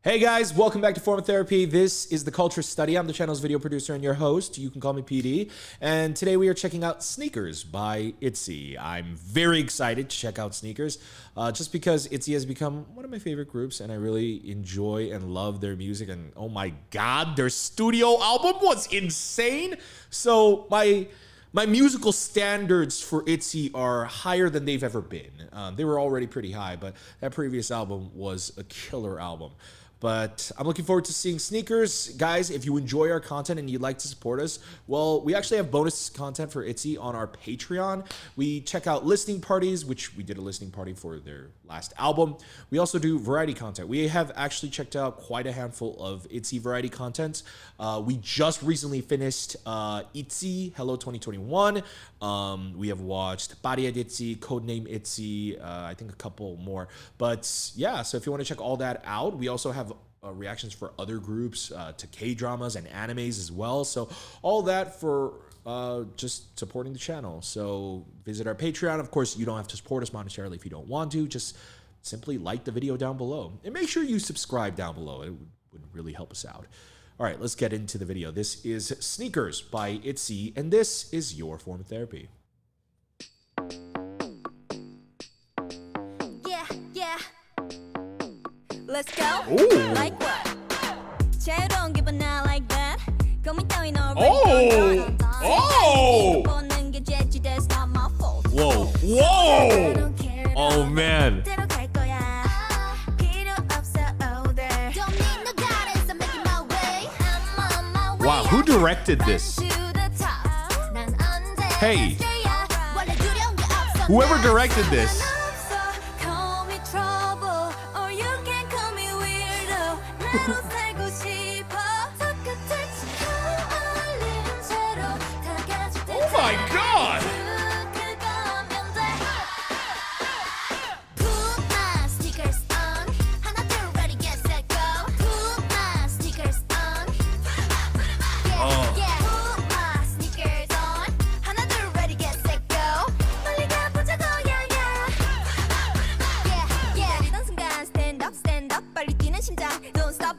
Hey guys, welcome back to Form of Therapy. This is the Culture Study. I'm the channel's video producer and your host. You can call me PD. And today we are checking out Sneakers by ITZY. I'm very excited to check out Sneakers just because ITZY has become one of my favorite groups and I really enjoy and love their music. And oh my God, their studio album was insane. So my musical standards for ITZY are higher than they've ever been. They were already pretty high, but that previous album was a killer album. But I'm looking forward to seeing Sneakers. Guys, if you enjoy our content and you'd like to support us, well, we actually have bonus content for ITZY on our Patreon. We check out listening parties, which we did a listening party for their last album. We also do variety content. We have actually checked out quite a handful of ITZY variety content. We just recently finished ITZY Hello 2021. We have watched Baried ITZY, Codename ITZY, I think a couple more. But yeah, so if you want to check all that out, we also have reactions for other groups to K-dramas and animes as well. So all that for just supporting the channel. So visit our Patreon. Of course, you don't have to support us monetarily if you don't want to. Just simply like the video down below. And make sure you subscribe down below. It would really help us out. All right, let's get into the video. This is Sneakers by ITZY, and this is your form of therapy. Yeah. Let's go. Ooh. Like what? 새로운 기분 not like that. 고민 따윈 Oh! Oh! 보는 게 죄지, that's not my fault. Whoa! Whoa! Oh man! 대로 갈 거야. 필요 없어, oh there. Don't need no guidance, I'm making my way. I'm on my way. Wow, who directed this? To the top. 난 언제나 Hey. straight. 원래 두려운 게 없어. Whoever directed this. Call me trouble, or you can call me weirdo. 나로 살고 싶어. 손끝을 어울린 채로 다가질 때 Oh my God! 그거면 돼. Put my sneakers on. 하나 둘 ready get set go. Put my sneakers on. Yeah. Put my sneakers on. 하나 둘 ready get set go. 빨리 가보자고 yeah. 내리던 순간 stand up 빨리 뛰는 심장 don't stop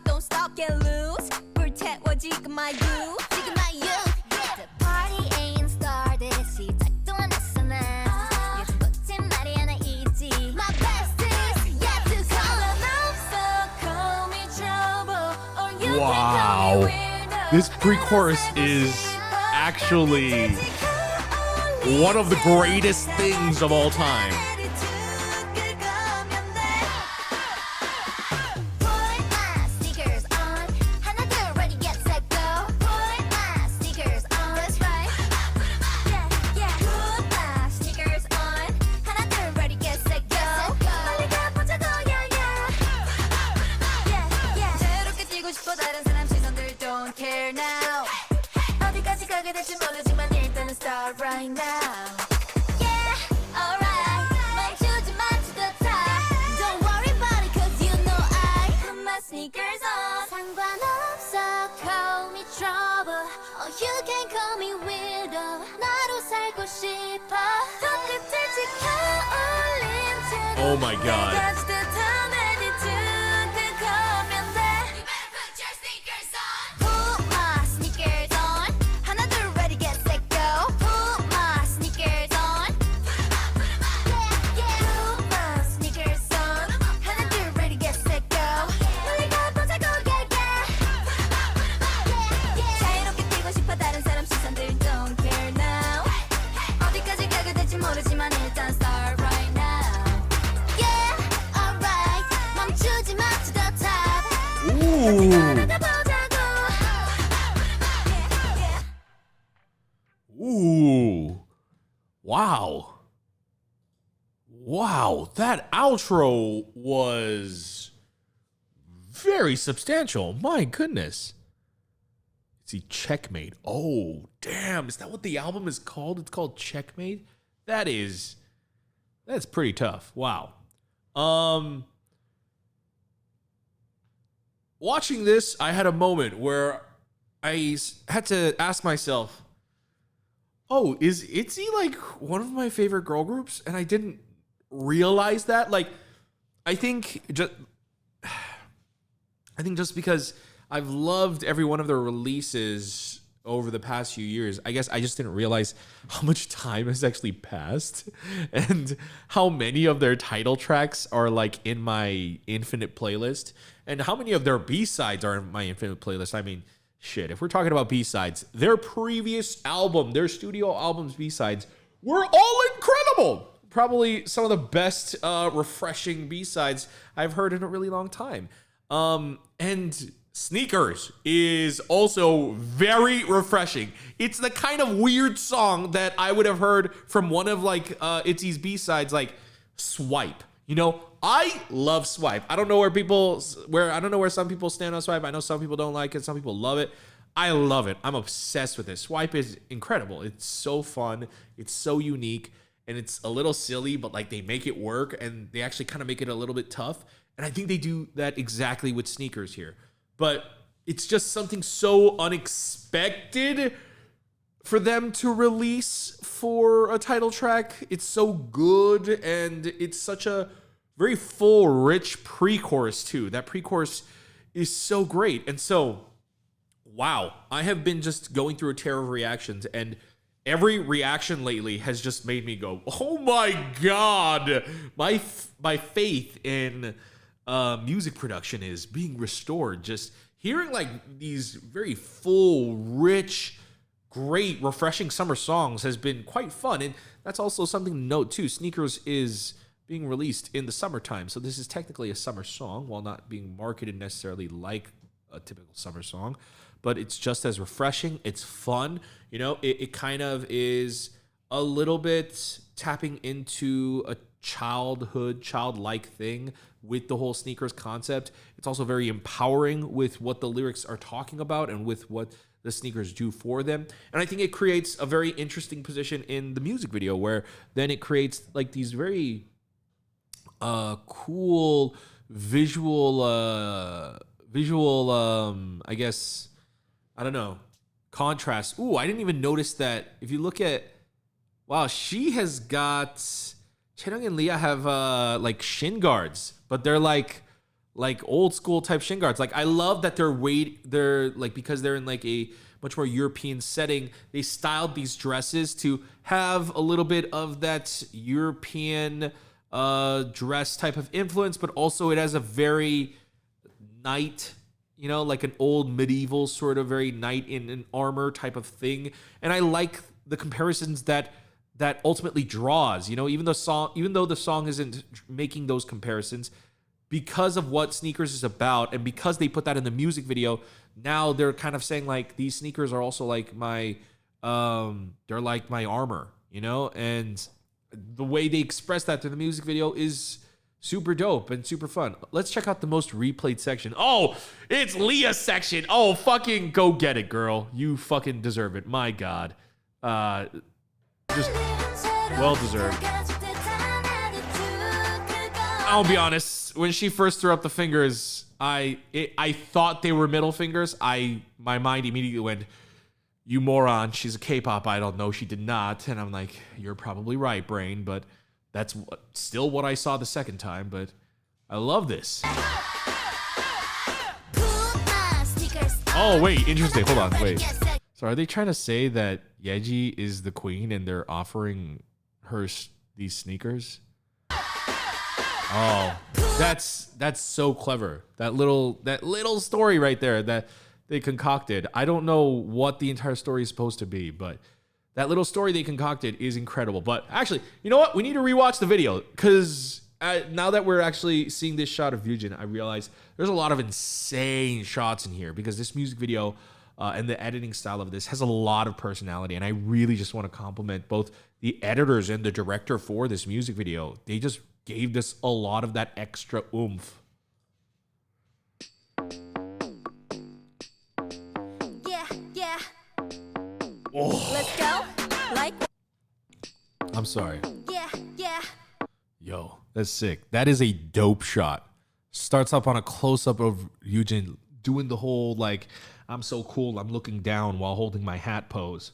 get loose 불태워 지금 my youth the party ain't started 시작도 안 했어 난 요즘 붙인 말이 하나 있지 my best is yet to come 난 없어 call me trouble or you Wow. can call me weirdo This pre-chorus is actually one of the greatest things of all time. Care now. 어디까지 가게 될지 모르지만 일단은 start right now. Yeah, alright. 멈추지 마 to the top. Don't worry about it 'cause you know I put my sneakers on. 상관없어, call me trouble, or you can call me weirdo. 나로 살고 싶어. 손끝을 지켜 올린 채로. Oh my God. 내가 듯한 attitude 그거면 돼. You better put your sneakers on. Put my sneakers on. 하나 둘 ready get set go. Put my sneakers on. Yeah. Put my sneakers on. 하나 둘 ready get set go. 빨리 가보자고 yeah. 자유롭게 뛰고 싶어 다른 사람 시선들 don't care now. 어디까지 가게 될지 모르지만 일단 start right now. Yeah, alright. 멈추지 마 to the top. Ooh! 가보자고. Yeah. Ooh! Wow! Wow! That outro was very substantial. My goodness. See, Checkmate. Oh, damn. Is that what the album is called? It's called Checkmate? That's pretty tough. Wow. Watching this, I had a moment where I had to ask myself, oh, is ITZY like one of my favorite girl groups? And I didn't realize that. Like, I think just I think just because I've loved every one of their releases over the past few years, I guess I just didn't realize how much time has actually passed and how many of their title tracks are like in my infinite playlist and how many of their B-sides are in my infinite playlist. I mean, shit, if we're talking about B-sides, their previous album, their studio album's B-sides were all incredible. Probably some of the best refreshing B-sides I've heard in a really long time. And Sneakers is also very refreshing. It's the kind of weird song that I would have heard from one of like ITZY's B-sides, like Swipe. You know, I love Swipe. I don't know where some people stand on Swipe. I know some people don't like it, some people love it. I love it. I'm obsessed with it. Swipe is incredible. It's so fun. It's so unique, and it's a little silly, but like they make it work, and they actually kind of make it a little bit tough. And I think they do that exactly with Sneakers here. But it's just something so unexpected for them to release for a title track. It's so good, and it's such a very full, rich pre-chorus too. That pre-chorus is so great. And so, wow, I have been just going through a tear of reactions, and every reaction lately has just made me go, oh my God, my faith in music production is being restored. Just hearing like these very full, rich, great, refreshing summer songs has been quite fun. And that's also something to note too. Sneakers is being released in the summertime, so this is technically a summer song while not being marketed necessarily like a typical summer song, but it's just as refreshing. It's fun. You know, it kind of is a little bit tapping into a childlike thing with the whole Sneakers concept. It's also very empowering with what the lyrics are talking about and with what the sneakers do for them. And I think it creates a very interesting position in the music video, where then it creates like these very cool visual I guess, I don't know, contrast. Ooh, I didn't even notice that. If you look at, wow, she has got, Chaeyoung and Leah have like shin guards, but they're like old school type shin guards. Like I love that they're like, because they're in like a much more European setting, they styled these dresses to have a little bit of that European dress type of influence, but also it has a very knight, you know, like an old medieval sort of very knight in an armor type of thing. And I like the comparisons that ultimately draws, you know, even though the song isn't making those comparisons, because of what Sneakers is about, and because they put that in the music video, now they're kind of saying like these sneakers are also like my they're like my armor, you know. And the way they express that through the music video is super dope and super fun. Let's check out the most replayed section. Oh, it's Leah's section. Oh, fucking go get it, girl. You fucking deserve it. My God. Just well deserved. I'll be honest, when she first threw up the fingers, I thought they were middle fingers. My mind immediately went, you moron, she's a K-pop idol. No, she did not. And I'm like, you're probably right, brain, but that's still what I saw the second time. But I love this. Oh, wait, interesting. Hold on, wait. So are they trying to say that Yeji is the queen and they're offering her these sneakers? Oh, that's so clever. That little story right there that they concocted. I don't know what the entire story is supposed to be, but that little story they concocted is incredible. But actually, you know what? We need to rewatch the video, because now that we're actually seeing this shot of Yujin, I realize there's a lot of insane shots in here, because this music video and the editing style of this has a lot of personality. And I really just want to compliment both the editors and the director for this music video. They just gave this a lot of that extra oomph. Yeah. Oh. Let's go. Like. I'm sorry. Yeah. Yo, that's sick. That is a dope shot. Starts up on a close-up of Yujin doing the whole, like, I'm so cool, I'm looking down while holding my hat pose.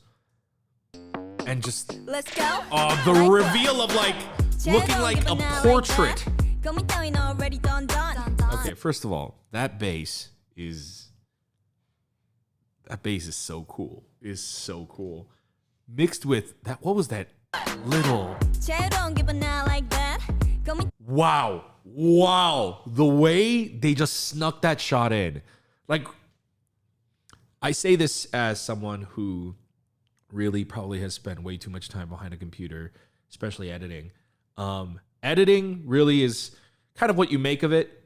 And just... Let's go. The reveal of, like, looking like a portrait. Okay, first of all, that bass is so cool. Is so cool. Mixed with that, what was that little? Wow. The way they just snuck that shot in. Like, I say this as someone who really probably has spent way too much time behind a computer, especially editing. Editing really is kind of what you make of it.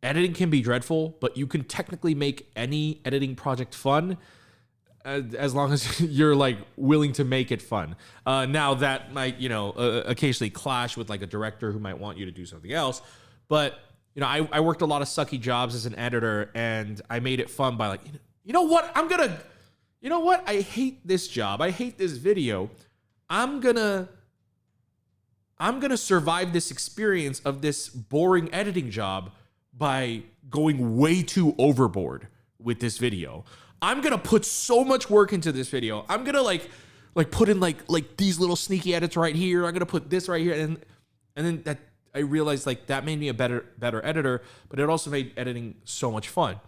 Editing can be dreadful, but you can technically make any editing project fun as long as you're like willing to make it fun. Now that might, occasionally clash with like a director who might want you to do something else. But, I worked a lot of sucky jobs as an editor, and I made it fun by like, you know what? I hate this job. I hate this video. I'm gonna survive this experience of this boring editing job by going way too overboard with this video. I'm gonna put so much work into this video. I'm gonna like put in like these little sneaky edits right here. I'm gonna put this right here, and then that I realized like that made me a better editor, but it also made editing so much fun.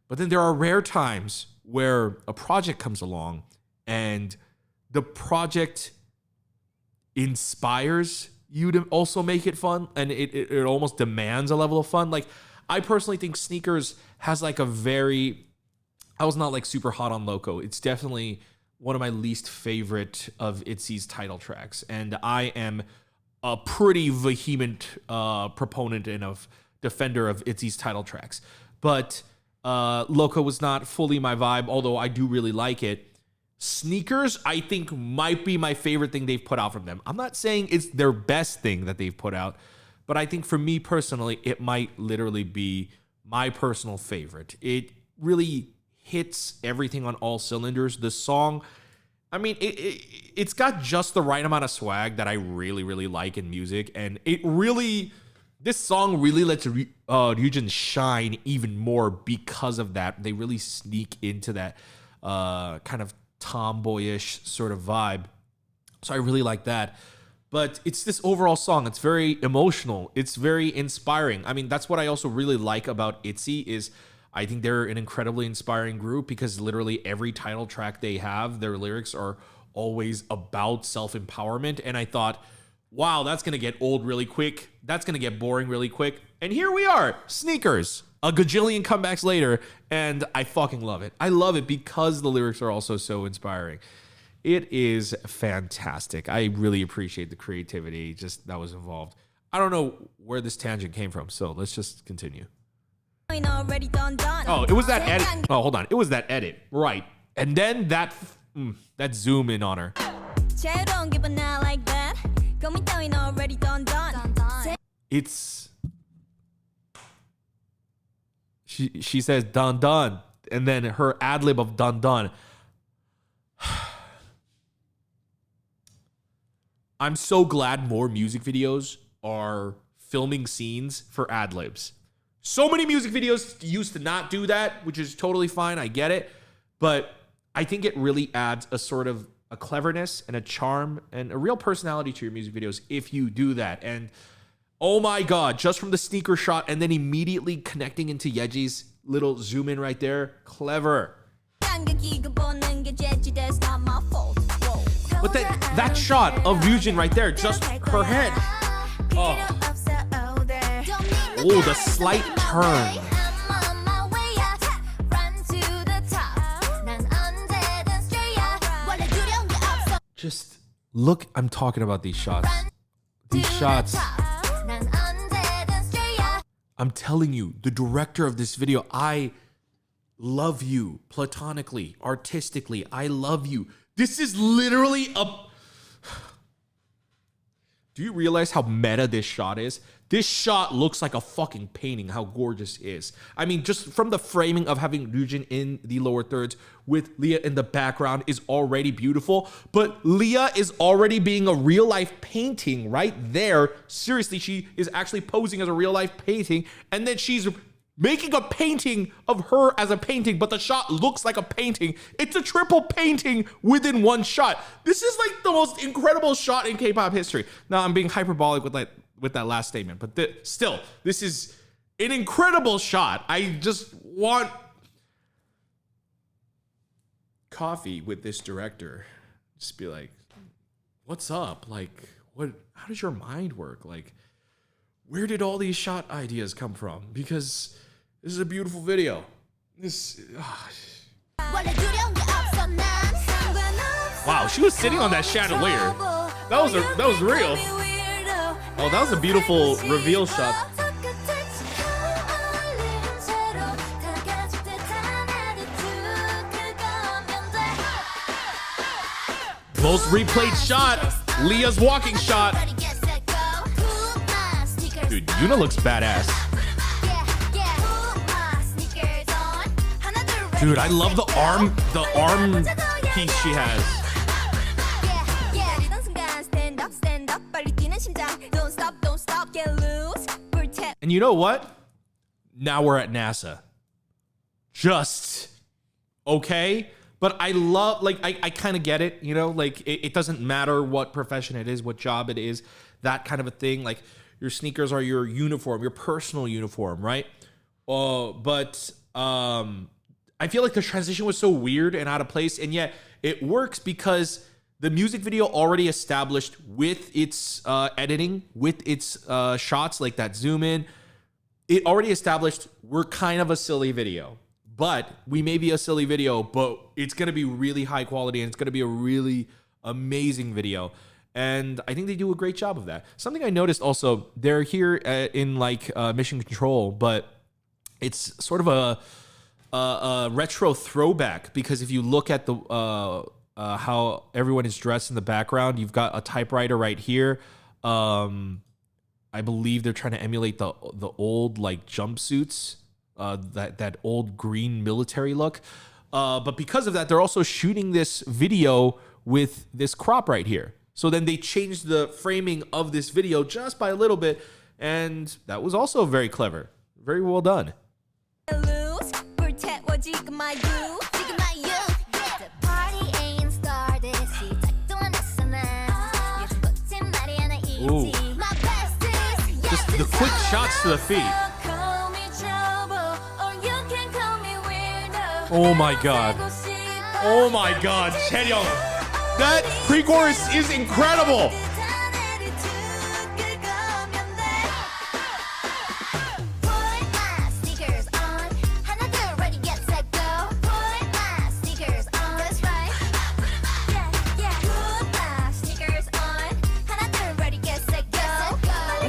But then there are rare times where a project comes along and the project inspires you to also make it fun, and it almost demands a level of fun. Like, I personally think Sneakers has like I was not like super hot on Loco. It's definitely one of my least favorite of ITZY's title tracks, and I am a pretty vehement proponent and defender of ITZY's title tracks. But Loco was not fully my vibe, although I do really like it. Sneakers, I think, might be my favorite thing they've put out from them. I'm not saying it's their best thing that they've put out, but I think for me personally, it might literally be my personal favorite. It really hits everything on all cylinders. The song, I mean, it's got just the right amount of swag that I really, really like in music. And this song really lets Ryujin shine even more because of that. They really sneak into that kind of tomboyish sort of vibe. So I really like that. But it's this overall song. It's very emotional. It's very inspiring. I mean, that's what I also really like about ITZY is I think they're an incredibly inspiring group because literally every title track they have, their lyrics are always about self-empowerment. And I thought, wow, that's going to get old really quick. That's going to get boring really quick. And here we are, Sneakers, a gajillion comebacks later, and I fucking love it. I love it because the lyrics are also so inspiring. It is fantastic. I really appreciate the creativity that was involved. I don't know where this tangent came from, so let's just continue. Oh, it was that edit. Oh, hold on. It was that edit. Right. And then that zoom in on her. It's... She says dun dun, and then her ad-lib of dun dun. I'm so glad more music videos are filming scenes for ad-libs. So many music videos used to not do that, which is totally fine. I get it. But I think it really adds a sort of a cleverness and a charm and a real personality to your music videos if you do that. And oh my God, just from the sneaker shot and then immediately connecting into Yeji's little zoom in right there. Clever. But that shot of Ryujin right there, just her head. Oh, the slight turn. Just look, I'm talking about these shots. These shots. I'm telling you, the director of this video, I love you platonically, artistically. I love you. This is literally a... Do you realize how meta this shot is? This shot looks like a fucking painting, how gorgeous it is. I mean, just from the framing of having Ryujin in the lower thirds with Leah in the background is already beautiful. But Leah is already being a real-life painting right there. Seriously, she is actually posing as a real-life painting. And then she's making a painting of her as a painting, but the shot looks like a painting. It's a triple painting within one shot. This is like the most incredible shot in K-pop history. Now, I'm being hyperbolic with that last statement, but still, this is an incredible shot. I just want coffee with this director. Just be like, what's up? Like, how does your mind work? Like, where did all these shot ideas come from? Because this is a beautiful video. Wow, she was sitting on that chandelier. That was real. Oh, that was a beautiful reveal shot. Most replayed shot, Leah's walking shot. Dude, Yuna looks badass. Dude, I love the arm piece she has. And you know what? Now we're at NASA. Just okay. But I love, like, I kind of get it, you know, like it doesn't matter what profession it is, what job it is, that kind of a thing. Like, your sneakers are your uniform, your personal uniform, right? But I feel like the transition was so weird and out of place, and yet it works because the music video already established with its editing, with its shots, like that zoom in, it already established we're kind of a silly video. But we may be a silly video, but it's going to be really high quality and it's going to be a really amazing video. And I think they do a great job of that. Something I noticed also, they're here in like Mission Control, but it's sort of a retro throwback, because if you look at the how everyone is dressed in the background, you've got a typewriter right here. I believe they're trying to emulate the old like jumpsuits. That old green military look. But because of that, they're also shooting this video with this crop right here. So then they changed the framing of this video just by a little bit. And that was also very clever. Very well done. Ooh. Just the quick shots to the feet. Oh my god. Oh my god. Chaeryeong. That pre-chorus is incredible.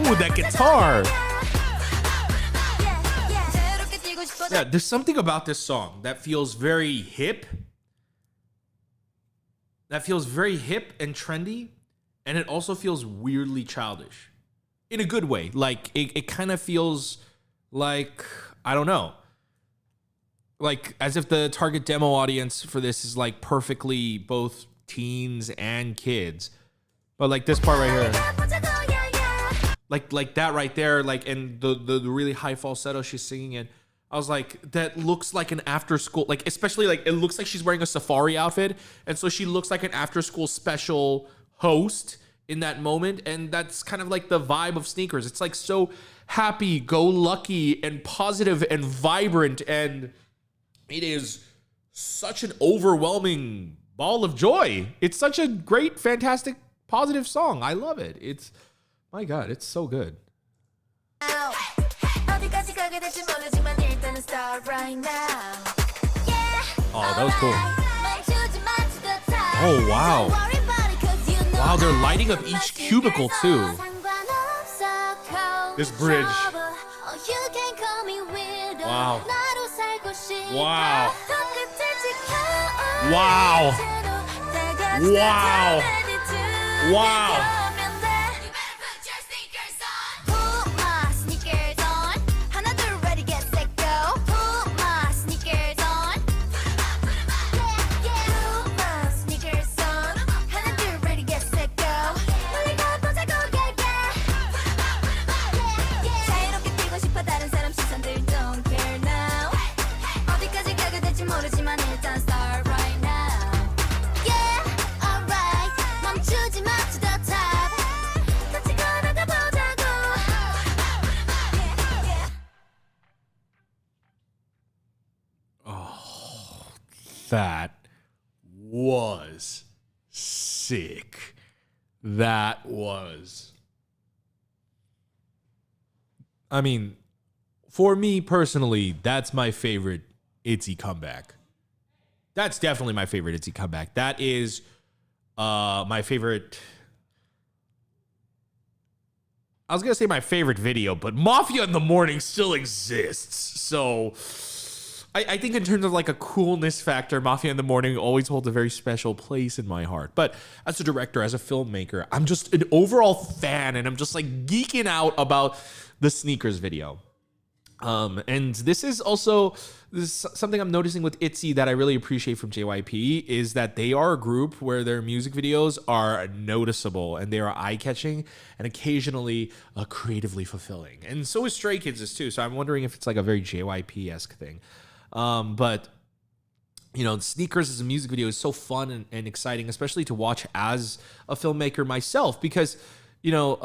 Ooh, that guitar. Yeah, there's something about this song that feels very hip. That feels very hip and trendy. And it also feels weirdly childish. In a good way. Like, it kind of feels like, I don't know. Like, as if the target demo audience for this is like perfectly both teens and kids. But like this part right here. Like that right there. Like, and the really high falsetto she's singing in. I was like, that looks like an after school, like, especially like, it looks like she's wearing a safari outfit. And so she looks like an after school special host in that moment. And that's kind of like the vibe of sneakers. It's like so happy, go lucky and positive and vibrant. And it is such an overwhelming ball of joy. It's such a great, fantastic, positive song. I love it. It's, my God, it's so good. Oh, that was cool. Oh, wow. Wow, they're lighting up each cubicle, too. This bridge. Wow. Wow. Wow. Wow. Wow. Start right now. Yeah, alright. 멈추지 마 to the top. That was sick. That was... I mean, for me personally, that's my favorite ITZY comeback. That's definitely my favorite ITZY comeback. That is my favorite... I was going to say my favorite video, but Mafia in the Morning still exists. So I think in terms of like a coolness factor, Mafia in the Morning always holds a very special place in my heart. But as a director, as a filmmaker, I'm just an overall fan, and I'm just like geeking out about the Sneakers video. And this is something I'm noticing with ITZY that I really appreciate from JYP, is that they are a group where their music videos are noticeable and they are eye-catching and occasionally creatively fulfilling. And so is Stray Kids is too. So I'm wondering if it's like a very JYP-esque thing. But you know, Sneakers as a music video is so fun and exciting, especially to watch as a filmmaker myself, because you know,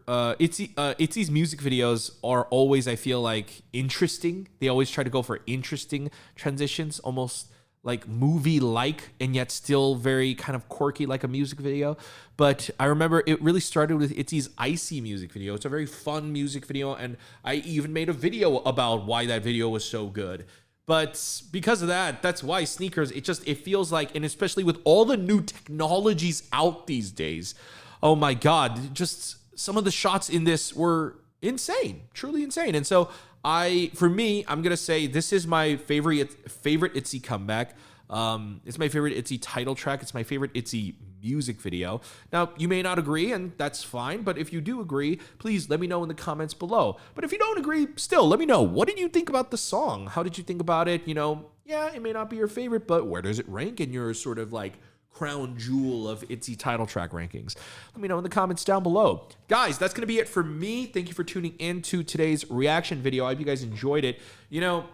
ITZY's music videos are always, I feel like, interesting. They always try to go for interesting transitions, almost like movie-like, and yet still very kind of quirky like a music video. But I remember it really started with ITZY's ITZY music video. It's a very fun music video, and I even made a video about why that video was so good. But because of that, that's why Sneakers, it feels like, and especially with all the new technologies out these days, oh my God, just some of the shots in this were insane, truly insane. And so for me, I'm going to say this is my favorite ITZY comeback. It's my favorite ITZY title track. It's my favorite ITZY music video. Now, you may not agree, and that's fine. But if you do agree, please let me know in the comments below. But if you don't agree, still, let me know. What did you think about the song? How did you think about it? You know, yeah, it may not be your favorite, but where does it rank in your sort of like crown jewel of ITZY title track rankings? Let me know in the comments down below. Guys, that's going to be it for me. Thank you for tuning in to today's reaction video. I hope you guys enjoyed it. You know,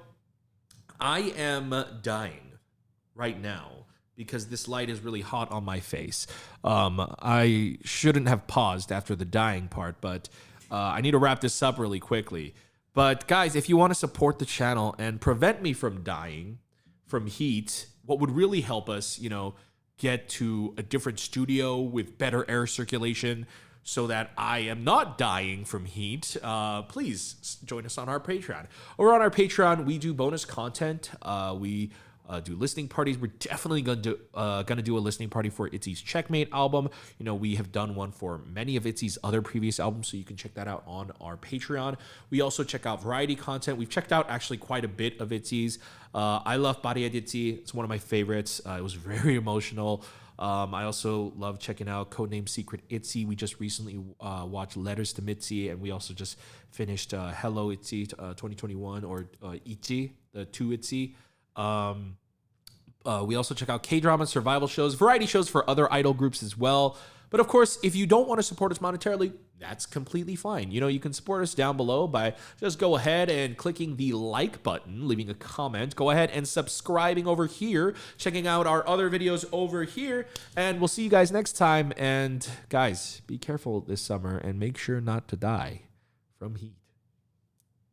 I am dying right now because this light is really hot on my face. I shouldn't have paused after the dying part, but I need to wrap this up really quickly. But guys, if you want to support the channel and prevent me from dying from heat, what would really help us, you know, get to a different studio with better air circulation so that I am not dying from heat, please join us on our Patreon. Over on our Patreon, we do bonus content. We do listening parties. We're definitely gonna do a listening party for ITZY's Checkmate album. You know, we have done one for many of ITZY's other previous albums, so you can check that out on our Patreon. We also check out variety content. We've checked out actually quite a bit of ITZY's. I love Body ITZY. It's one of my favorites. It was very emotional. I also love checking out Codename Secret ITZY. We just recently watched Letters to Mitzi, and we also just finished Hello ITZY 2021, or ITZY, the 2 ITZY. We also check out K-drama, survival shows, variety shows for other idol groups as well. But of course, if you don't want to support us monetarily, that's completely fine. You know, you can support us down below by just go ahead and clicking the like button, leaving a comment, go ahead and subscribing over here, checking out our other videos over here, and we'll see you guys next time. And guys, be careful this summer and make sure not to die from heat.